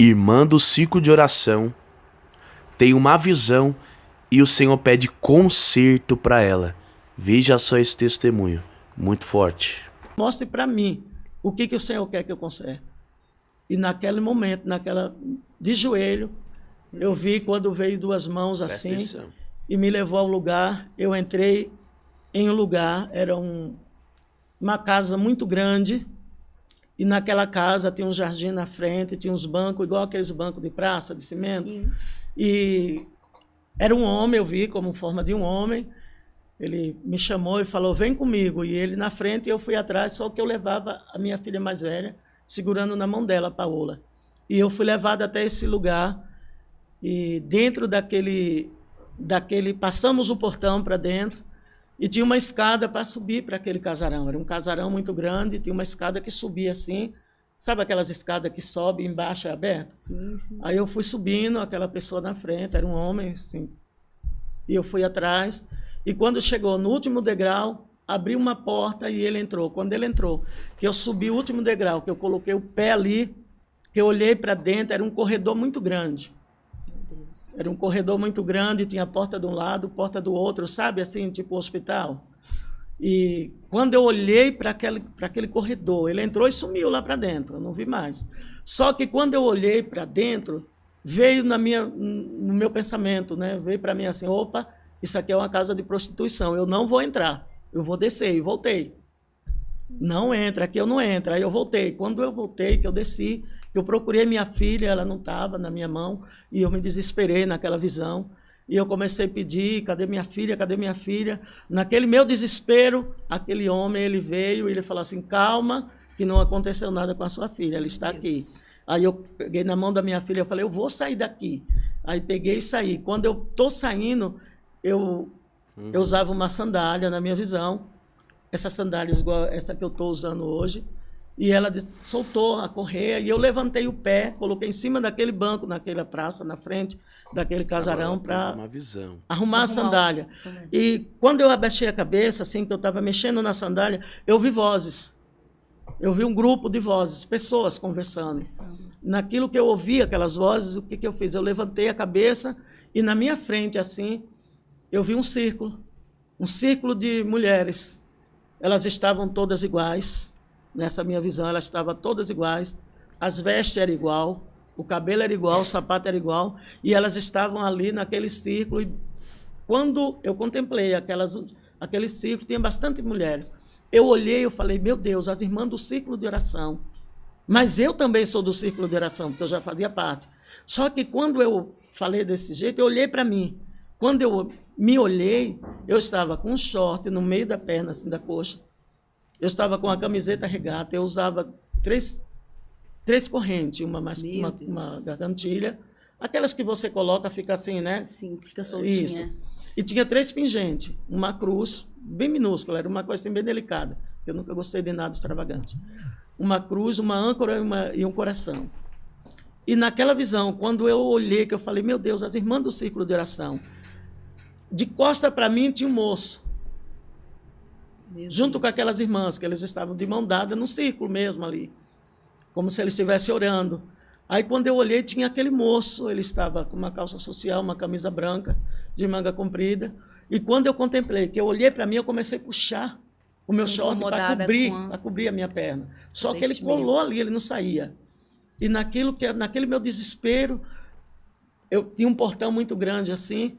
irmã do ciclo de oração, tem uma visão e o Senhor pede conserto para ela. Veja só esse testemunho, muito forte. Mostre para mim o que o Senhor quer que eu conserte. E naquele momento, de joelho, eu vi quando veio duas mãos assim e me levou a um lugar. Eu entrei em um lugar, era uma casa muito grande, e naquela casa tinha um jardim na frente, tinha uns bancos, igual aqueles bancos de praça, de cimento. Sim. E era um homem, eu vi como forma de um homem. Ele me chamou e falou, vem comigo. E ele na frente e eu fui atrás, só que eu levava a minha filha mais velha, segurando na mão dela, a Paola. E eu fui levado até esse lugar, e dentro daquele passamos o portão para dentro, e tinha uma escada para subir para aquele casarão. Era um casarão muito grande, tinha uma escada que subia assim, sabe aquelas escadas que sobem embaixo é aberto? Sim, sim. Aí eu fui subindo, aquela pessoa na frente, era um homem, assim, e eu fui atrás, e quando chegou no último degrau, abriu uma porta e ele entrou. Quando ele entrou, que eu subi o último degrau, que eu coloquei o pé ali, que eu olhei para dentro, era um corredor muito grande. Era um corredor muito grande, tinha porta de um lado, porta do outro, sabe, assim, tipo hospital. E quando eu olhei para aquele corredor, ele entrou e sumiu lá para dentro, eu não vi mais. Só que quando eu olhei para dentro, veio no meu pensamento, né? Veio para mim assim, opa, isso aqui é uma casa de prostituição, eu não vou entrar, eu vou descer, e voltei. Não entra, aqui eu não entro. Aí eu voltei. Quando eu voltei, que eu desci, que eu procurei minha filha, ela não estava na minha mão, e eu me desesperei naquela visão. E eu comecei a pedir, cadê minha filha, cadê minha filha? Naquele meu desespero, aquele homem, ele veio e ele falou assim, calma, que não aconteceu nada com a sua filha, ela está aqui. Aí eu peguei na mão da minha filha, eu falei, eu vou sair daqui. Aí peguei e saí. Quando eu estou saindo, eu usava uma sandália na minha visão, essa sandália igual essa que eu estou usando hoje, e ela soltou a correia, e eu levantei o pé, coloquei em cima daquele banco, naquela praça, na frente daquele casarão, para arrumar a sandália. E quando eu abaixei a cabeça, assim, que eu estava mexendo na sandália, eu vi vozes. Eu vi um grupo de vozes, pessoas conversando. Naquilo que eu ouvi, aquelas vozes, o que eu fiz? Eu levantei a cabeça e na minha frente, assim, eu vi um círculo de mulheres. Elas estavam todas iguais. Nessa minha visão, elas estavam todas iguais. As vestes eram igual, o cabelo era igual, o sapato era igual, e elas estavam ali naquele círculo. E quando eu contemplei aquele círculo, tinha bastante mulheres. Eu olhei e falei, meu Deus, as irmãs do círculo de oração. Mas eu também sou do círculo de oração, porque eu já fazia parte. Só que quando eu falei desse jeito, eu olhei para mim. Quando eu me olhei, eu estava com um short no meio da perna, assim, da coxa. Eu estava com a camiseta regata, eu usava três correntes, uma gargantilha, aquelas que você coloca, fica assim, né? Sim, fica soltinha. Isso. E tinha 3 pingentes, uma cruz, bem minúscula, era uma coisa assim, bem delicada, eu nunca gostei de nada extravagante. Uma cruz, uma âncora e um coração. E naquela visão, quando eu olhei, que eu falei, meu Deus, as irmãs do círculo de oração, de costa para mim tinha um moço, junto com aquelas irmãs, que eles estavam de mão dada no círculo mesmo ali, como se eles estivessem orando. Aí, quando eu olhei, tinha aquele moço, ele estava com uma calça social, uma camisa branca, de manga comprida, e quando eu contemplei, que eu olhei para mim, eu comecei a puxar o meu short para cobrir a minha perna. Só que ele colou ali, ele não saía. E naquele meu desespero, eu tinha um portão muito grande assim,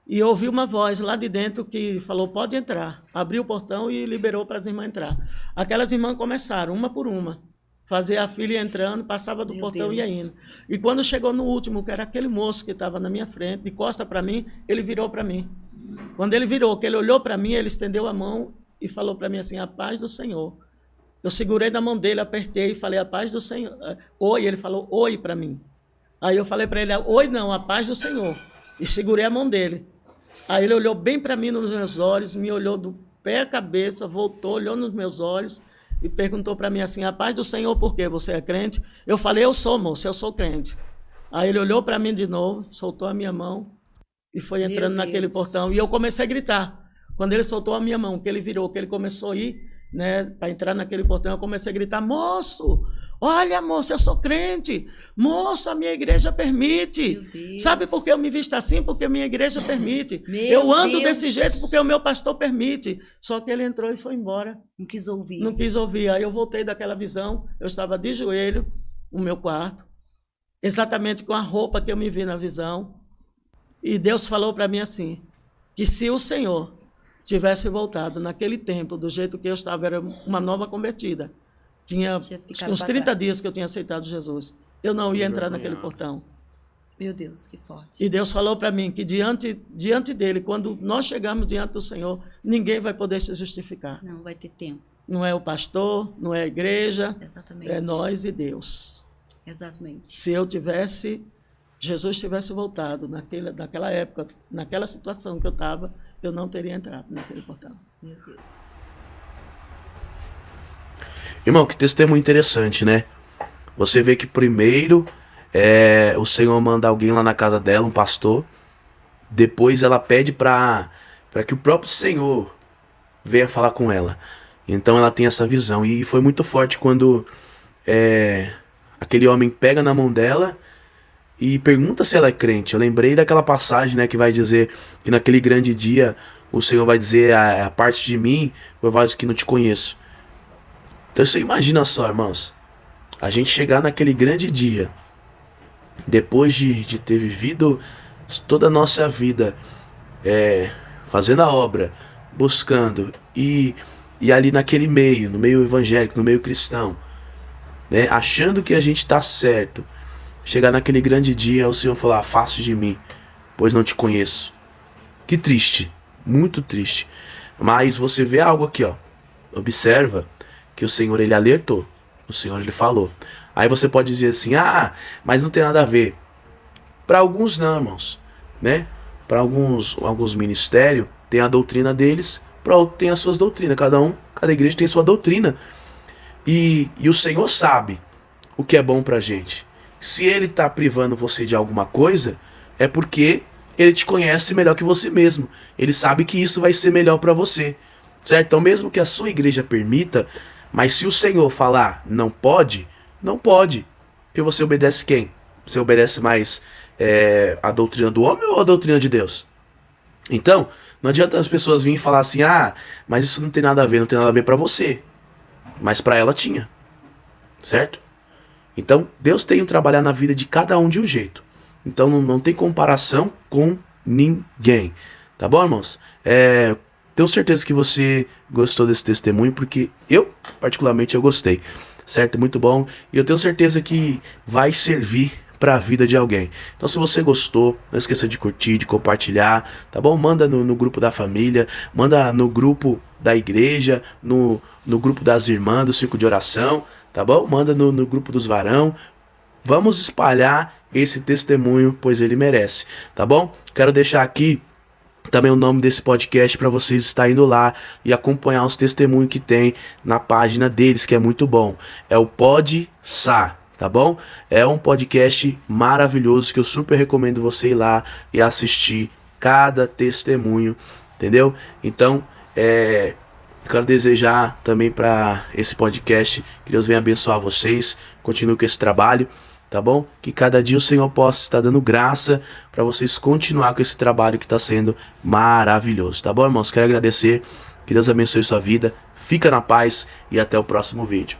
e eu ouvi uma voz lá de dentro que falou, pode entrar. Abriu o portão e liberou para as irmãs entrar. Aquelas irmãs começaram, uma por uma, fazer a filha entrando, passava do portão e ia indo. E quando chegou no último, que era aquele moço que estava na minha frente, de costa para mim, ele virou para mim. Quando ele virou, que ele olhou para mim, ele estendeu a mão e falou para mim assim, a paz do Senhor. Eu segurei na mão dele, apertei e falei, a paz do Senhor. Oi, ele falou, oi para mim. Aí eu falei para ele, oi não, a paz do Senhor. E segurei a mão dele. Aí ele olhou bem para mim nos meus olhos, me olhou do pé à cabeça, voltou, olhou nos meus olhos e perguntou para mim assim, a paz do Senhor, por quê? Você é crente? Eu falei, eu sou, moço, eu sou crente. Aí ele olhou para mim de novo, soltou a minha mão e foi entrando naquele portão. E eu comecei a gritar. Quando ele soltou a minha mão, que ele virou, que ele começou a ir, né, para entrar naquele portão, eu comecei a gritar, moço, Olha, moça, eu sou crente. Moça, a minha igreja permite. Meu Deus. Sabe por que eu me visto assim? Porque a minha igreja permite. Meu eu ando Deus. desse jeito porque o meu pastor permite. Só que ele entrou e foi embora. Não quis ouvir. Não quis ouvir. Aí eu voltei daquela visão. Eu estava de joelho no meu quarto, exatamente com a roupa que eu me vi na visão. E Deus falou para mim assim, que se o Senhor tivesse voltado naquele tempo, do jeito que eu estava, era uma nova convertida. Tinha uns 30 dias que eu tinha aceitado Jesus. Eu não ia entrar naquele portão. Meu Deus, que forte. E Deus falou para mim que diante dele, quando nós chegamos diante do Senhor, ninguém vai poder se justificar. Não vai ter tempo. Não é o pastor, não é a igreja, Exatamente. é nós e Deus. Exatamente. Se Jesus tivesse voltado naquela época, naquela situação que eu estava, eu não teria entrado naquele portão. Meu Deus. Irmão, que testemunho interessante, né? Você vê que primeiro o Senhor manda alguém lá na casa dela, um pastor. Depois ela pede para que o próprio Senhor venha falar com ela. Então ela tem essa visão. E foi muito forte quando aquele homem pega na mão dela e pergunta se ela é crente. Eu lembrei daquela passagem, né, que vai dizer que naquele grande dia o Senhor vai dizer a parte de mim, por voz que não te conheço. Então você imagina só, irmãos, a gente chegar naquele grande dia, depois de ter vivido toda a nossa vida fazendo a obra, buscando, e ali naquele meio, no meio evangélico, no meio cristão, né, achando que a gente está certo, chegar naquele grande dia, o Senhor falar, afaste de mim, pois não te conheço. Que triste, muito triste. Mas você vê algo aqui, ó, observa que o Senhor, ele alertou, o Senhor, ele falou. Aí você pode dizer assim, mas não tem nada a ver. Para alguns não, irmãos, né? Para alguns ministérios, tem a doutrina deles, para outros tem as suas doutrinas. Cada igreja tem sua doutrina. E o Senhor sabe o que é bom pra gente. Se ele está privando você de alguma coisa, é porque ele te conhece melhor que você mesmo. Ele sabe que isso vai ser melhor para você. Certo? Então mesmo que a sua igreja permita, mas se o Senhor falar não pode, não pode. Porque você obedece quem? Você obedece mais a doutrina do homem ou a doutrina de Deus? Então, não adianta as pessoas virem falar assim, mas isso não tem nada a ver, não tem nada a ver para você. Mas para ela tinha. Certo? Então, Deus tem que trabalhar na vida de cada um de um jeito. Então, não tem comparação com ninguém. Tá bom, irmãos? Tenho certeza que você gostou desse testemunho, porque eu, particularmente, eu gostei. Certo? Muito bom. E eu tenho certeza que vai servir para a vida de alguém. Então, se você gostou, não esqueça de curtir, de compartilhar, tá bom? Manda no grupo da família, manda no grupo da igreja, no grupo das irmãs do Círculo de Oração, tá bom? Manda no grupo dos varão. Vamos espalhar esse testemunho, pois ele merece, tá bom? Quero deixar aqui também o nome desse podcast para vocês estarem indo lá e acompanhar os testemunhos que tem na página deles, que é muito bom. É o Pod Sa, tá bom? É um podcast maravilhoso que eu super recomendo você ir lá e assistir cada testemunho, entendeu? Então, quero desejar também para esse podcast que Deus venha abençoar vocês, continue com esse trabalho, tá bom? Que cada dia o Senhor possa estar dando graça para vocês continuar com esse trabalho que está sendo maravilhoso, tá bom, irmãos? Quero agradecer, que Deus abençoe sua vida, fica na paz e até o próximo vídeo.